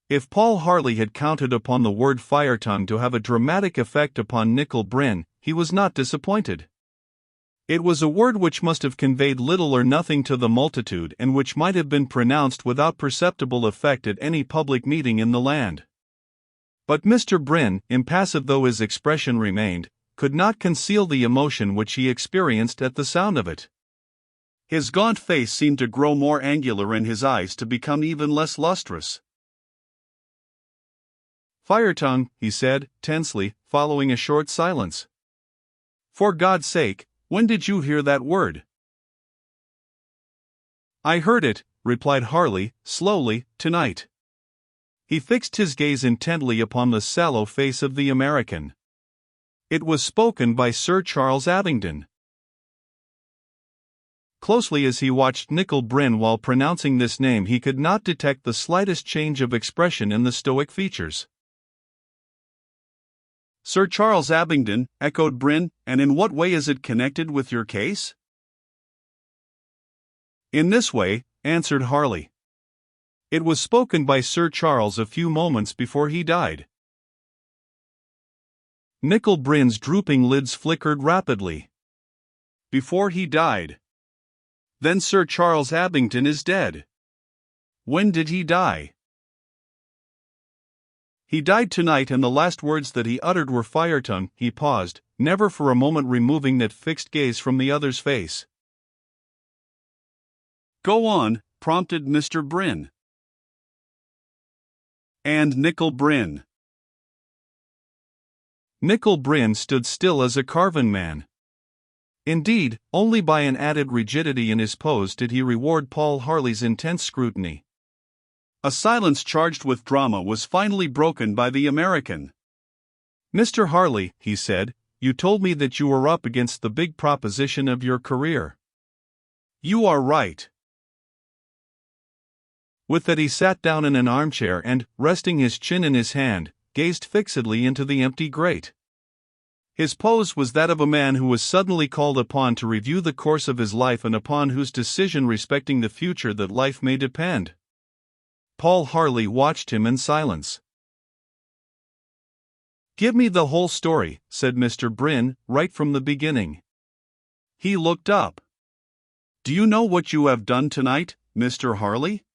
If Paul Harley had counted upon the word fire tongue to have a dramatic effect upon Nickel Bryn, he was not disappointed. It was a word which must have conveyed little or nothing to the multitude and which might have been pronounced without perceptible effect at any public meeting in the land. But Mr. Bryn, impassive though his expression remained, could not conceal the emotion which he experienced at the sound of it. His gaunt face seemed to grow more angular and his eyes to become even less lustrous. "Fire tongue," he said, tensely, following a short silence. "For God's sake, when did you hear that word?" "I heard it," replied Harley, slowly, "tonight." He fixed his gaze intently upon the sallow face of the American. It was spoken by Sir Charles Abingdon. Closely as he watched Nickel Bryn while pronouncing this name, he could not detect the slightest change of expression in the stoic features. "Sir Charles Abingdon," echoed Bryn, "and in what way is it connected with your case?" "In this way," answered Harley. "It was spoken by Sir Charles a few moments before he died." Nickel Bryn's drooping lids flickered rapidly. "Before he died? Then Sir Charles Abingdon is dead. When did he die?" "He died tonight, and the last words that he uttered were fire tongue." He paused, never for a moment removing that fixed gaze from the other's face. "Go on," prompted Mr. Bryn. "And Nickel Bryn?" Nickel Bryn stood still as a carven man. Indeed, only by an added rigidity in his pose did he reward Paul Harley's intense scrutiny. A silence charged with drama was finally broken by the American. "Mr. Harley," he said, "you told me that you were up against the big proposition of your career." "You are right." With that he sat down in an armchair and, resting his chin in his hand, gazed fixedly into the empty grate. His pose was that of a man who was suddenly called upon to review the course of his life and upon whose decision respecting the future that life may depend. Paul Harley watched him in silence. "Give me the whole story," said Mr. Bryn, "right from the beginning." He looked up. "Do you know what you have done tonight, Mr. Harley?"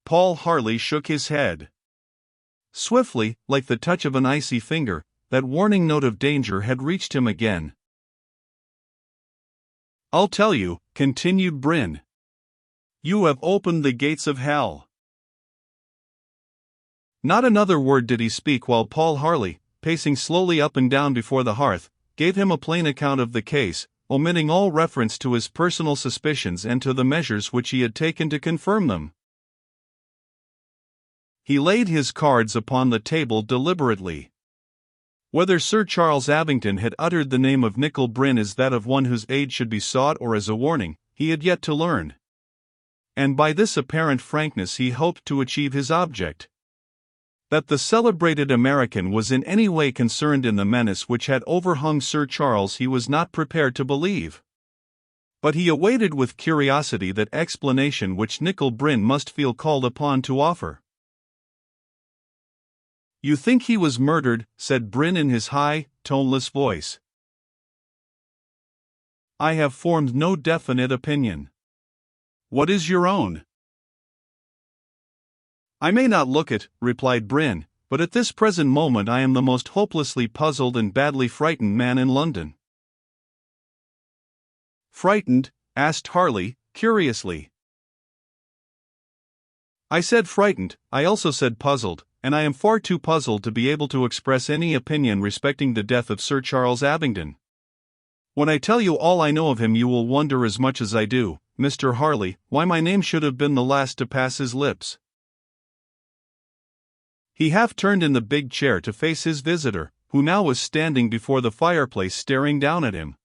Paul Harley shook his head. Swiftly, like the touch of an icy finger, that warning note of danger had reached him again. "I'll tell you," continued Bryn. "You have opened the gates of hell." Not another word did he speak while Paul Harley, pacing slowly up and down before the hearth, gave him a plain account of the case, omitting all reference to his personal suspicions and to the measures which he had taken to confirm them. He laid his cards upon the table deliberately. Whether Sir Charles Abingdon had uttered the name of Nickel Bryn as that of one whose aid should be sought or as a warning, he had yet to learn. And by this apparent frankness he hoped to achieve his object. That the celebrated American was in any way concerned in the menace which had overhung Sir Charles he was not prepared to believe. But he awaited with curiosity that explanation which Nickel Bryn must feel called upon to offer. "You think he was murdered," said Bryn in his high, toneless voice. "I have formed no definite opinion." "What is your own?" "I may not look it," replied Bryn, "but at this present moment I am the most hopelessly puzzled and badly frightened man in London." "Frightened?" asked Harley, curiously. "I said frightened, I also said puzzled, and I am far too puzzled to be able to express any opinion respecting the death of Sir Charles Abingdon. When I tell you all I know of him you will wonder as much as I do, Mr. Harley, why my name should have been the last to pass his lips." He half turned in the big chair to face his visitor, who now was standing before the fireplace staring down at him.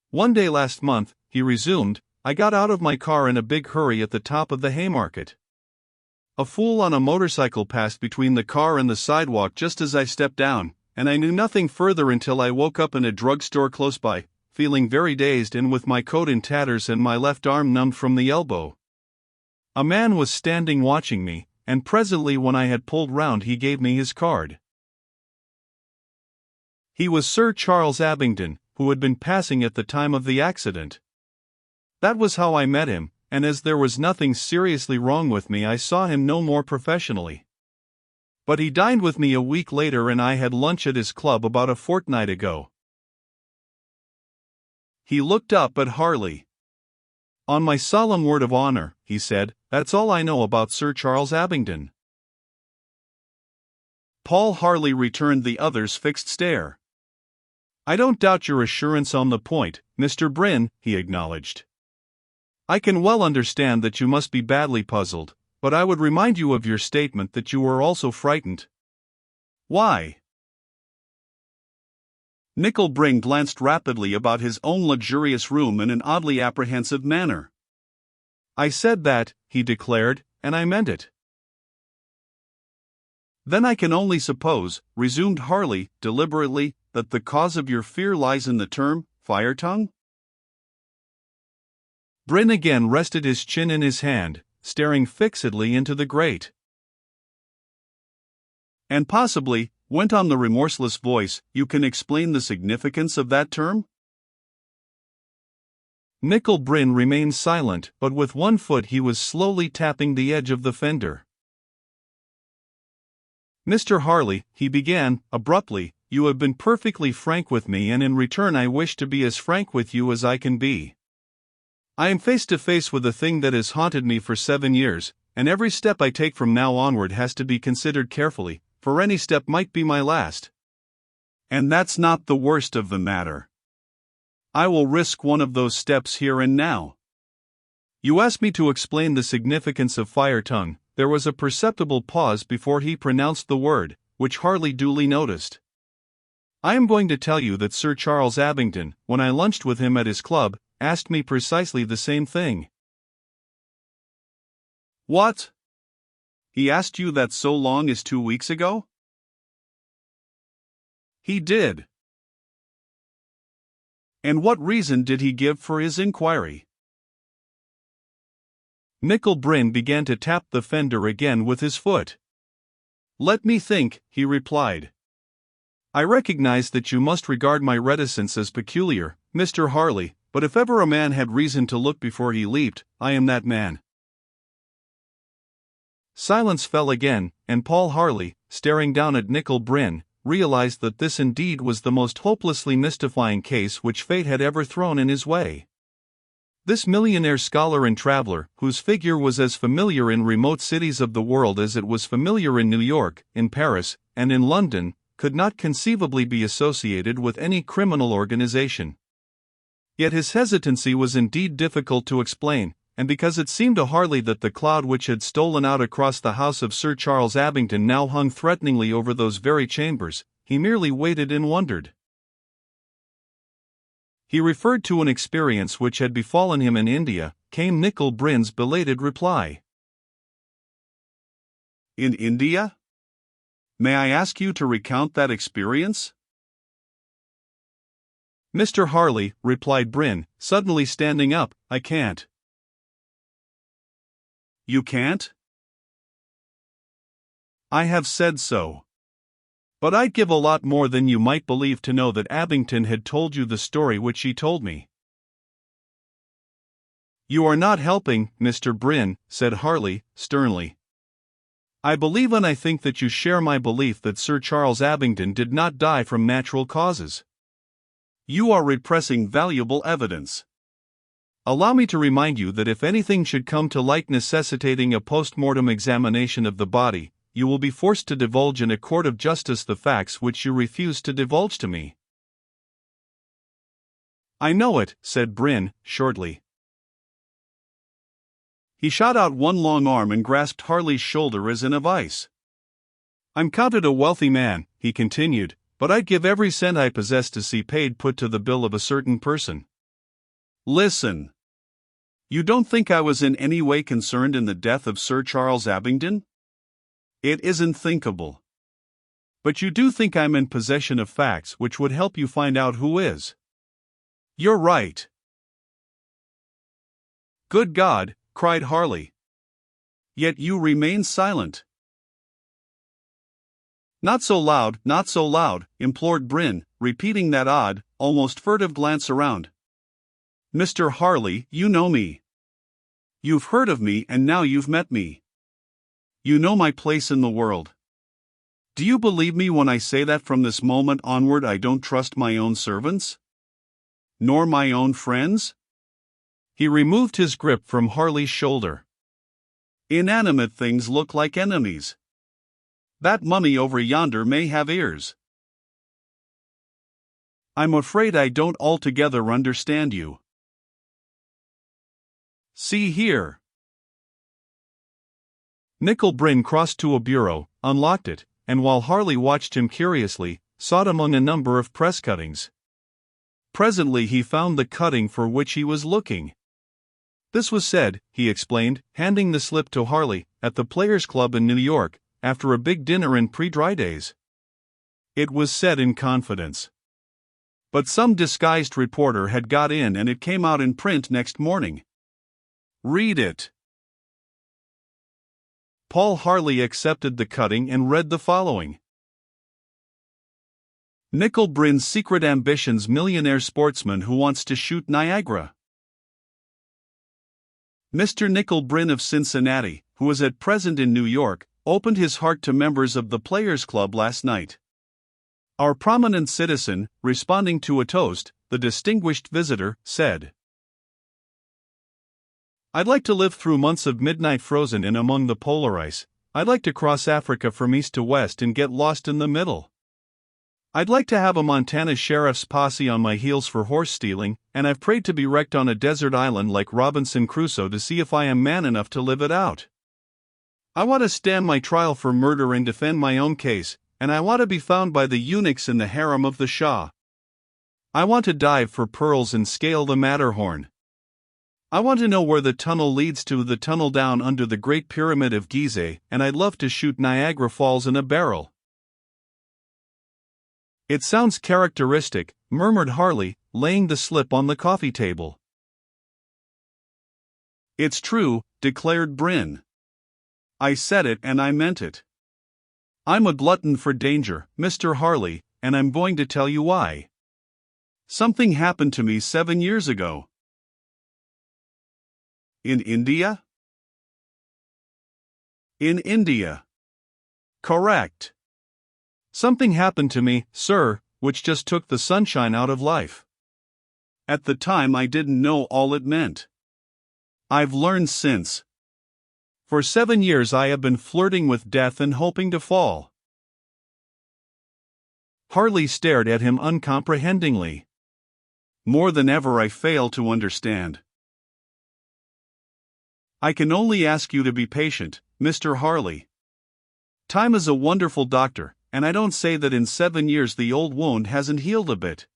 "One day last month," he resumed, "I got out of my car in a big hurry at the top of the Haymarket. A fool on a motorcycle passed between the car and the sidewalk just as I stepped down, and I knew nothing further until I woke up in a drugstore close by, feeling very dazed and with my coat in tatters and my left arm numbed from the elbow. A man was standing watching me, and presently when I had pulled round he gave me his card. He was Sir Charles Abingdon, who had been passing at the time of the accident. That was how I met him, and as there was nothing seriously wrong with me I saw him no more professionally. But he dined with me a week later and I had lunch at his club about a fortnight ago. He looked up at Harley. On my solemn word of honor, he said, that's all I know about Sir Charles Abingdon. Paul Harley returned the other's fixed stare. I don't doubt your assurance on the point, Mr. Bryn, he acknowledged. I can well understand that you must be badly puzzled, but I would remind you of your statement that you were also frightened. Why? Nickel Bryn glanced rapidly about his own luxurious room in an oddly apprehensive manner. I said that, he declared, and I meant it. Then I can only suppose, resumed Harley, deliberately, that the cause of your fear lies in the term, fire tongue? Bryn again rested his chin in his hand, staring fixedly into the grate. And possibly, went on the remorseless voice, you can explain the significance of that term? Nickel Bryn remained silent, but with one foot he was slowly tapping the edge of the fender. Mr. Harley, he began, abruptly, you have been perfectly frank with me and in return I wish to be as frank with you as I can be. I am face to face with a thing that has haunted me for 7 years, and every step I take from now onward has to be considered carefully, for any step might be my last. And that's not the worst of the matter. I will risk one of those steps here and now. You asked me to explain the significance of fire tongue. There was a perceptible pause before he pronounced the word, which Harley duly noticed. I am going to tell you that Sir Charles Abingdon, when I lunched with him at his club, asked me precisely the same thing. What? He asked you that so long as 2 weeks ago? He did. And what reason did he give for his inquiry? Nickel Bryn began to tap the fender again with his foot. Let me think, he replied. I recognize that you must regard my reticence as peculiar, Mr. Harley, but if ever a man had reason to look before he leaped, I am that man. Silence fell again, and Paul Harley, staring down at Nickel Bryn, realized that this indeed was the most hopelessly mystifying case which fate had ever thrown in his way. This millionaire scholar and traveler, whose figure was as familiar in remote cities of the world as it was familiar in New York, in Paris, and in London, could not conceivably be associated with any criminal organization. Yet his hesitancy was indeed difficult to explain, and because it seemed to Harley that the cloud which had stolen out across the house of Sir Charles Abingdon now hung threateningly over those very chambers, he merely waited and wondered. He referred to an experience which had befallen him in India, came Nickel Bryn's belated reply. In India? May I ask you to recount that experience? Mr. Harley, replied Bryn, suddenly standing up, I can't. You can't? I have said so. But I'd give a lot more than you might believe to know that Abingdon had told you the story which he told me. You are not helping, Mr. Bryn, said Harley, sternly. I believe and I think that you share my belief that Sir Charles Abingdon did not die from natural causes. You are repressing valuable evidence. Allow me to remind you that if anything should come to light necessitating a post-mortem examination of the body, you will be forced to divulge in a court of justice the facts which you refuse to divulge to me. I know it, said Bryn, shortly. He shot out one long arm and grasped Harley's shoulder as in a vice. I'm counted a wealthy man, he continued, but I'd give every cent I possess to see paid put to the bill of a certain person. Listen. You don't think I was in any way concerned in the death of Sir Charles Abingdon? It isn't thinkable. But you do think I'm in possession of facts which would help you find out who is. You're right. Good God, cried Harley. Yet you remain silent. Not so loud, not so loud, implored Bryn, repeating that odd, almost furtive glance around. Mr. Harley, you know me. You've heard of me and now you've met me. You know my place in the world. Do you believe me when I say that from this moment onward I don't trust my own servants? Nor my own friends? He removed his grip from Harley's shoulder. Inanimate things look like enemies. That mummy over yonder may have ears. I'm afraid I don't altogether understand you. See here. Nickel Bryn crossed to a bureau, unlocked it, and while Harley watched him curiously, sought among a number of press cuttings. Presently he found the cutting for which he was looking. This was said, he explained, handing the slip to Harley, at the Players' Club in New York, after a big dinner in pre-dry days. It was said in confidence. But some disguised reporter had got in and it came out in print next morning. Read it. Paul Harley accepted the cutting and read the following. Nickel Bryn's secret ambitions: millionaire sportsman who wants to shoot Niagara. Mr. Nickel Bryn of Cincinnati, who is at present in New York, opened his heart to members of the Players' Club last night. Our prominent citizen, responding to a toast, the distinguished visitor, said, I'd like to live through months of midnight frozen in among the polar ice. I'd like to cross Africa from east to west and get lost in the middle. I'd like to have a Montana sheriff's posse on my heels for horse stealing, and I've prayed to be wrecked on a desert island like Robinson Crusoe to see if I am man enough to live it out. I want to stand my trial for murder and defend my own case, and I want to be found by the eunuchs in the harem of the Shah. I want to dive for pearls and scale the Matterhorn. I want to know where the tunnel leads to, the tunnel down under the Great Pyramid of Gizeh, and I'd love to shoot Niagara Falls in a barrel. It sounds characteristic, murmured Harley, laying the slip on the coffee table. It's true, declared Bryn. I said it and I meant it. I'm a glutton for danger, Mr. Harley, and I'm going to tell you why. Something happened to me 7 years ago. In India? In India. Correct. Something happened to me, sir, which just took the sunshine out of life. At the time I didn't know all it meant. I've learned since. For 7 years I have been flirting with death and hoping to fall. Harley stared at him uncomprehendingly. More than ever I fail to understand. I can only ask you to be patient, Mr. Harley. Time is a wonderful doctor, and I don't say that in 7 years the old wound hasn't healed a bit.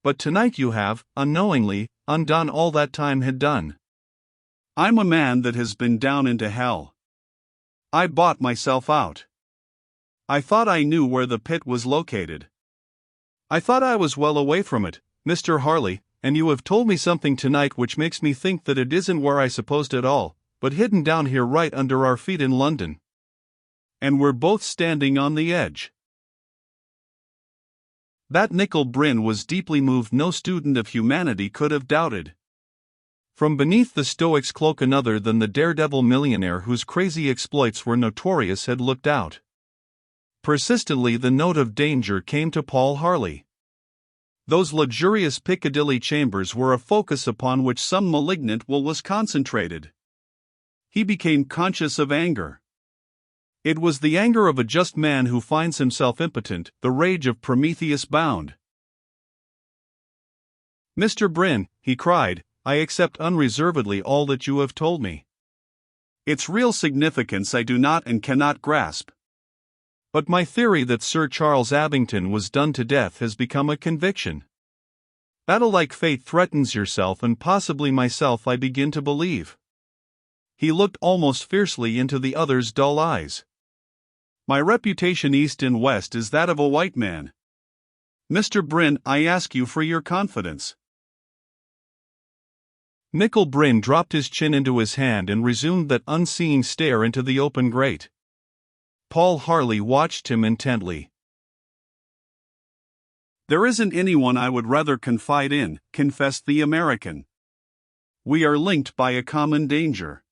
But tonight you have, unknowingly, undone all that time had done. I'm a man that has been down into hell. I bought myself out. I thought I knew where the pit was located. I thought I was well away from it, Mr. Harley, and you have told me something tonight which makes me think that it isn't where I supposed at all, but hidden down here right under our feet in London. And we're both standing on the edge. That Nickel Bryn was deeply moved, no student of humanity could have doubted. From beneath the Stoic's cloak another than the daredevil millionaire whose crazy exploits were notorious had looked out. Persistently the note of danger came to Paul Harley. Those luxurious Piccadilly chambers were a focus upon which some malignant will was concentrated. He became conscious of anger. It was the anger of a just man who finds himself impotent, the rage of Prometheus bound. Mr. Bryn, he cried, I accept unreservedly all that you have told me. Its real significance I do not and cannot grasp. But my theory that Sir Charles Abington was done to death has become a conviction. Battle-like fate threatens yourself and possibly myself, I begin to believe. He looked almost fiercely into the other's dull eyes. My reputation east and west is that of a white man. Mr. Bryn, I ask you for your confidence. Nickel Bryn dropped his chin into his hand and resumed that unseeing stare into the open grate. Paul Harley watched him intently. "There isn't anyone I would rather confide in," confessed the American. "We are linked by a common danger."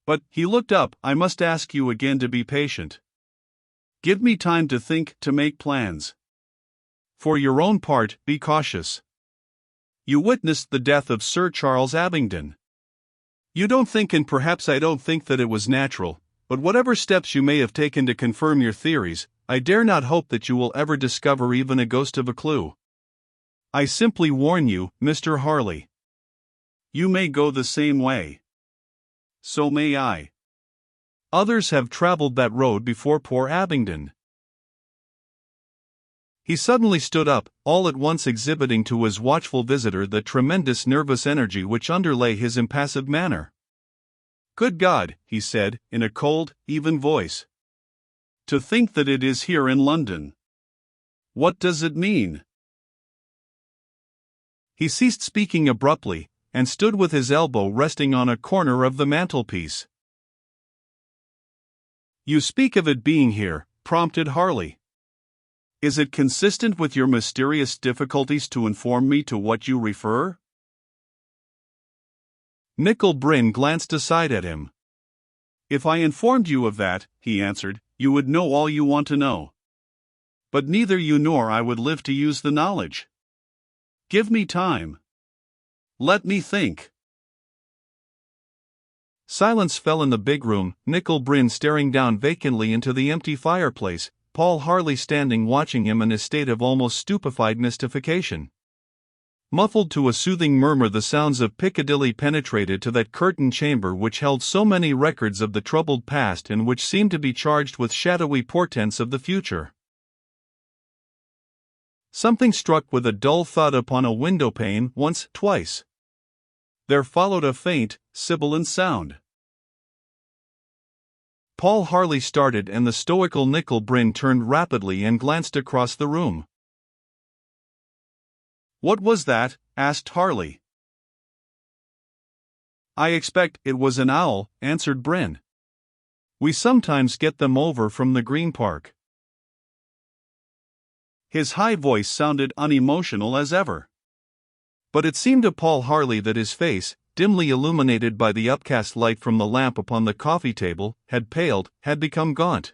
"But," he looked up, "I must ask you again to be patient. Give me time to think, to make plans. For your own part, be cautious. You witnessed the death of Sir Charles Abingdon. You don't think, and perhaps I don't think, that it was natural, but whatever steps you may have taken to confirm your theories, I dare not hope that you will ever discover even a ghost of a clue. I simply warn you, Mr. Harley. You may go the same way. So may I. Others have traveled that road before poor Abingdon." He suddenly stood up, all at once exhibiting to his watchful visitor the tremendous nervous energy which underlay his impassive manner. "Good God," he said, in a cold, even voice. "To think that it is here in London. What does it mean?" He ceased speaking abruptly, and stood with his elbow resting on a corner of the mantelpiece. "You speak of it being here," prompted Harley. "Is it consistent with your mysterious difficulties to inform me to what you refer?" Nickel Bryn glanced aside at him. "If I informed you of that," he answered, "you would know all you want to know. But neither you nor I would live to use the knowledge. Give me time. Let me think." Silence fell in the big room, Nickel Bryn staring down vacantly into the empty fireplace, Paul Harley standing watching him in a state of almost stupefied mystification. Muffled to a soothing murmur, the sounds of Piccadilly penetrated to that curtained chamber which held so many records of the troubled past and which seemed to be charged with shadowy portents of the future. Something struck with a dull thud upon a window pane once, twice. There followed a faint, sibilant sound. Paul Harley started, and the stoical Nickel Bryn turned rapidly and glanced across the room. "What was that?" asked Harley. "I expect it was an owl," answered Bryn. "We sometimes get them over from the Green Park." His high voice sounded unemotional as ever. But it seemed to Paul Harley that his face, dimly illuminated by the upcast light from the lamp upon the coffee table, had paled, had become gaunt.